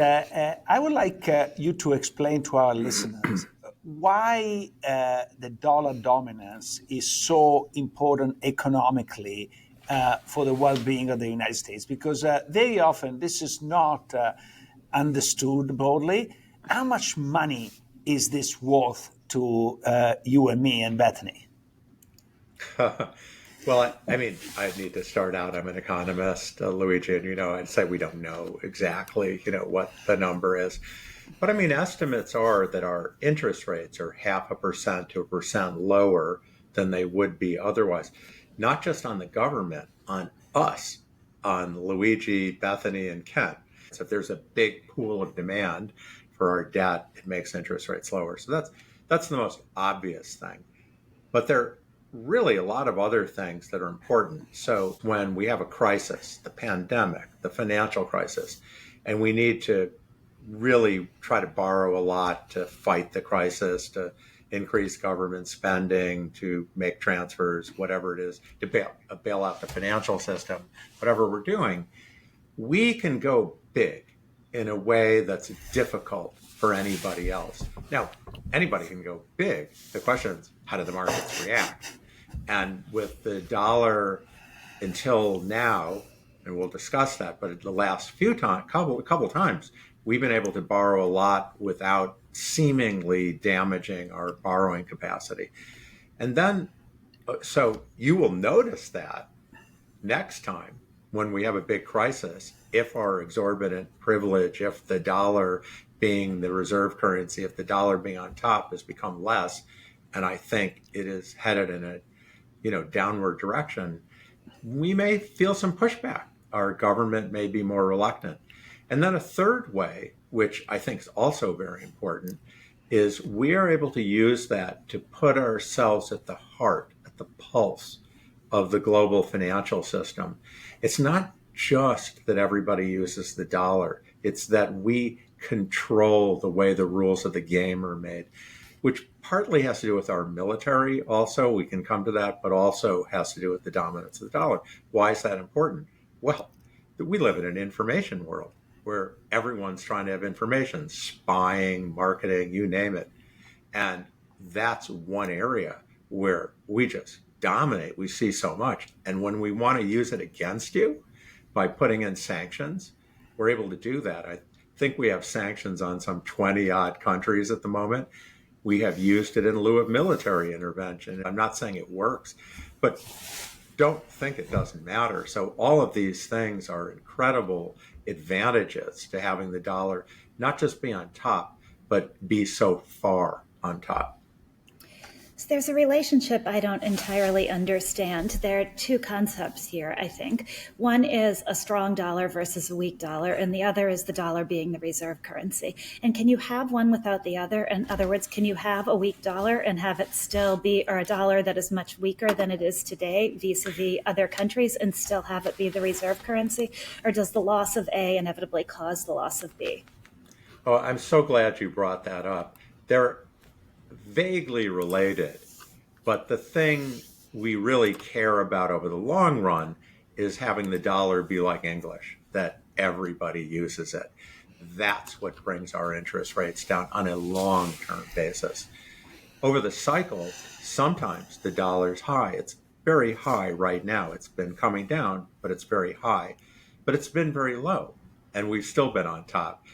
I would like you to explain to our listeners why the dollar dominance is so important economically for the well-being of the United States, because very often this is not understood broadly. How much money is this worth to you and me and Bethany? Well, I mean, I need to start out. I'm an economist, Luigi, and I'd say we don't know exactly, what the number is. But I mean, estimates are that our interest rates are 0.5% to 1% lower than they would be otherwise, not just on the government, on us, on Luigi, Bethany, and Ken. So if there's a big pool of demand for our debt, it makes interest rates lower. So that's the most obvious thing. But there are really a lot of other things that are important. So when we have a crisis, the pandemic, the financial crisis, and we need to really try to borrow a lot to fight the crisis, to increase government spending, to make transfers, whatever it is, to bail out the financial system, whatever we're doing, we can go big in a way that's difficult for anybody else. Now, anybody can go big. The question is, how do the markets react? And with the dollar until now, and we'll discuss that, but the last few times, couple times, we've been able to borrow a lot without seemingly damaging our borrowing capacity. And then, so you will notice that next time when we have a big crisis, if our exorbitant privilege, if the dollar being the reserve currency, if the dollar being on top has become less, and I think it is headed in a downward direction, we may feel some pushback. Our government may be more reluctant. And then a third way, which I think is also very important, is we are able to use that to put ourselves at the heart, at the pulse of the global financial system. It's not just that everybody uses the dollar. It's that we control the way the rules of the game are made, which partly has to do with our military also. We can come to that, but also has to do with the dominance of the dollar. Why is that important? Well, we live in an information world where everyone's trying to have information, spying, marketing, you name it. And that's one area where we just dominate. We see so much. And when we want to use it against you by putting in sanctions, we're able to do that. I think we have sanctions on some 20 odd countries at the moment. We have used it in lieu of military intervention. I'm not saying it works, but don't think it doesn't matter. So all of these things are incredible advantages to having the dollar not just be on top, but be so far on top. So there's a relationship I don't entirely understand. There are two concepts here, I think. One is a strong dollar versus a weak dollar, and the other is the dollar being the reserve currency. And can you have one without the other? In other words, can you have a weak dollar and have it still be, or a dollar that is much weaker than it is today vis-a-vis other countries, and still have it be the reserve currency? Or does the loss of A inevitably cause the loss of B? Oh, I'm so glad you brought that up. They're vaguely related, but the thing we really care about over the long run is having the dollar be like English, that everybody uses it. That's what brings our interest rates down on a long-term basis. Over the cycle, sometimes the dollar's high. It's very high right now. It's been coming down, but it's very high. But it's been very low, and we've still been on top.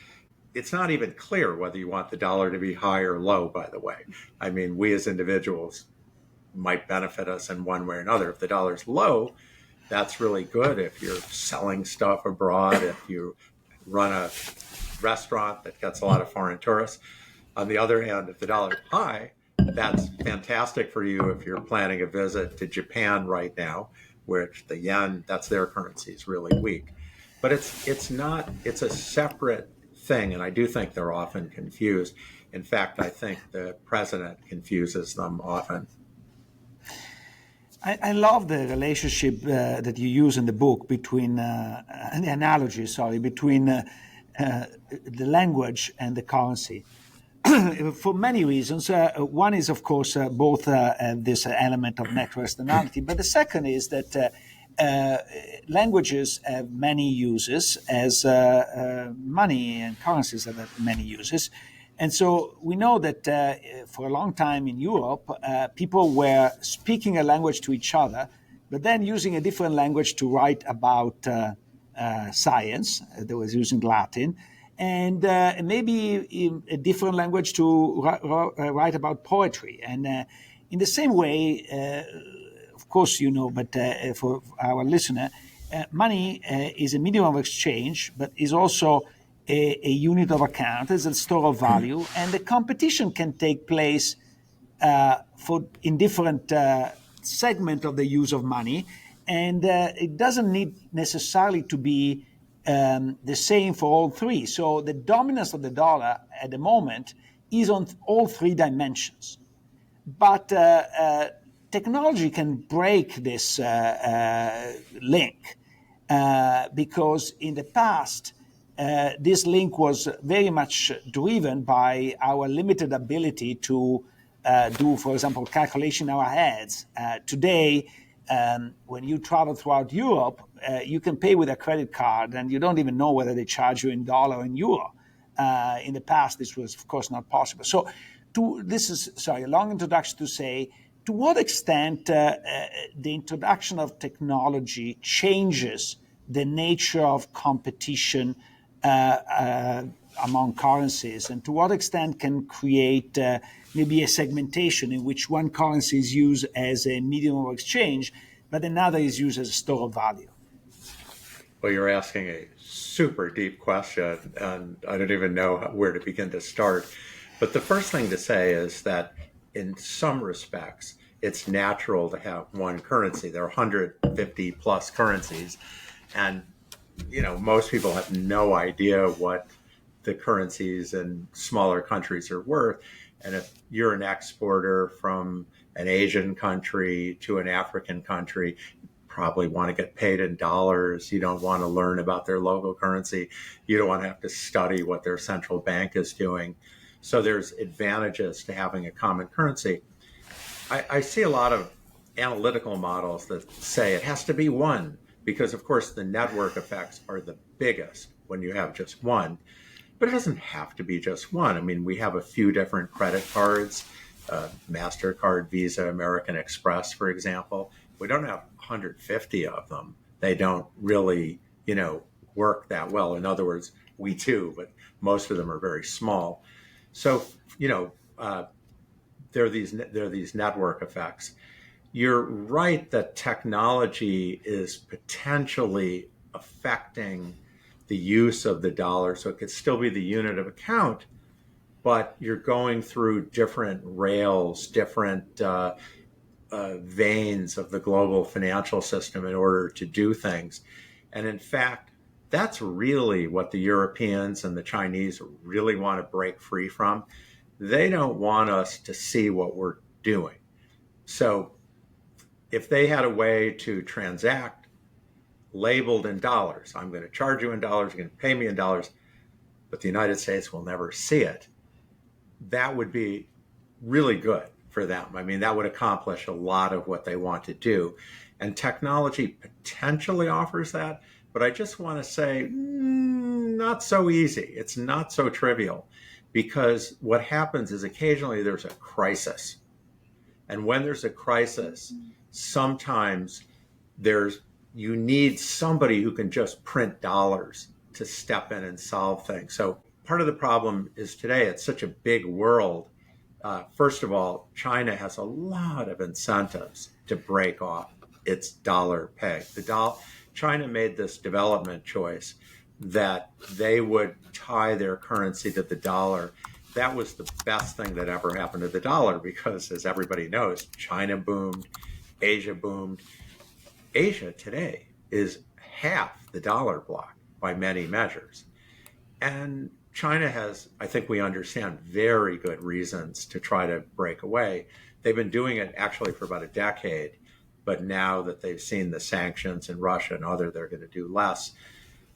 It's not even clear whether you want the dollar to be high or low, by the way. I mean, we as individuals might benefit us in one way or another. If the dollar's low, that's really good. If you're selling stuff abroad, if you run a restaurant that gets a lot of foreign tourists. On the other hand, if the dollar's high, that's fantastic for you if you're planning a visit to Japan right now, which the yen, that's their currency, is really weak. But it's a separate thing, and I do think they're often confused. In fact, I think the president confuses them often. I love the relationship that you use in the book between, and the analogy, between the language and the currency. For many reasons. One is, of course, both this element of natural externality, but the second is that languages have many uses, as money and currencies have many uses. And so we know that for a long time in Europe, people were speaking a language to each other, but then using a different language to write about science. They was using Latin, and maybe a different language to write about poetry. And in the same way, of course, but for our listener, money is a medium of exchange, but is also a unit of account, is a store of value, and the competition can take place in different segment of the use of money, and it doesn't need necessarily to be the same for all three. So the dominance of the dollar at the moment is on all three dimensions. But technology can break this link because in the past, this link was very much driven by our limited ability to do, for example, calculation in our heads. Today, when you travel throughout Europe, you can pay with a credit card and you don't even know whether they charge you in dollar or in euro. In the past, this was, of course, not possible. So this is a long introduction to say, to what extent the introduction of technology changes the nature of competition among currencies, and to what extent can create maybe a segmentation in which one currency is used as a medium of exchange, but another is used as a store of value? Well, you're asking a super deep question, and I don't even know where to begin to start. But the first thing to say is that in some respects, it's natural to have one currency. There are 150 plus currencies, and most people have no idea what the currencies in smaller countries are worth. And if you're an exporter from an Asian country to an African country, you probably want to get paid in dollars. You don't want to learn about their local currency. You don't want to have to study what their central bank is doing. So there's advantages to having a common currency. I see a lot of analytical models that say it has to be one, because of course the network effects are the biggest when you have just one. But it doesn't have to be just one. I mean, we have a few different credit cards, MasterCard, Visa, American Express, for example. We don't have 150 of them. They don't really, work that well. In other words, we do, but most of them are very small. So, there are these network effects. You're right that technology is potentially affecting the use of the dollar, so it could still be the unit of account, but you're going through different rails, different veins of the global financial system in order to do things. And in fact, that's really what the Europeans and the Chinese really want to break free from. They don't want us to see what we're doing. So if they had a way to transact labeled in dollars, I'm going to charge you in dollars, you're going to pay me in dollars, but the United States will never see it, that would be really good for them. I mean, that would accomplish a lot of what they want to do. And technology potentially offers that, but I just want to say, not so easy. It's not so trivial, because what happens is occasionally there's a crisis. And when there's a crisis, sometimes you need somebody who can just print dollars to step in and solve things. So part of the problem is today, it's such a big world. First of all, China has a lot of incentives to break off its dollar peg. China made this development choice that they would tie their currency to the dollar. That was the best thing that ever happened to the dollar, because as everybody knows, China boomed, Asia boomed. Asia today is half the dollar bloc by many measures. And China has, I think we understand, very good reasons to try to break away. They've been doing it actually for about a decade, but now that they've seen the sanctions in Russia and other, they're going to do less.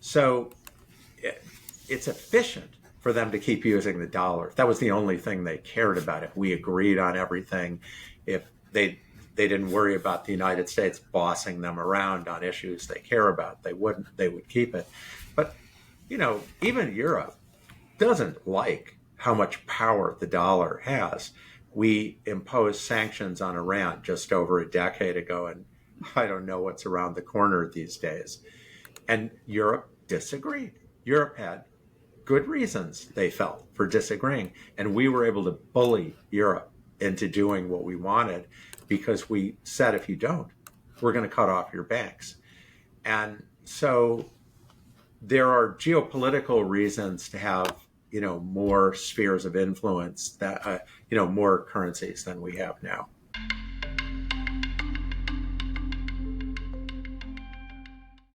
So it's efficient for them to keep using the dollar. That was the only thing they cared about. If we agreed on everything, if they they didn't worry about the United States bossing them around on issues they care about. They would keep it. But, even Europe doesn't like how much power the dollar has. We imposed sanctions on Iran just over a decade ago, and I don't know what's around the corner these days. And Europe disagreed. Europe had good reasons, they felt, for disagreeing. And we were able to bully Europe into doing what we wanted because we said, if you don't, we're going to cut off your banks. And so there are geopolitical reasons to have, more spheres of influence, that, more currencies than we have now.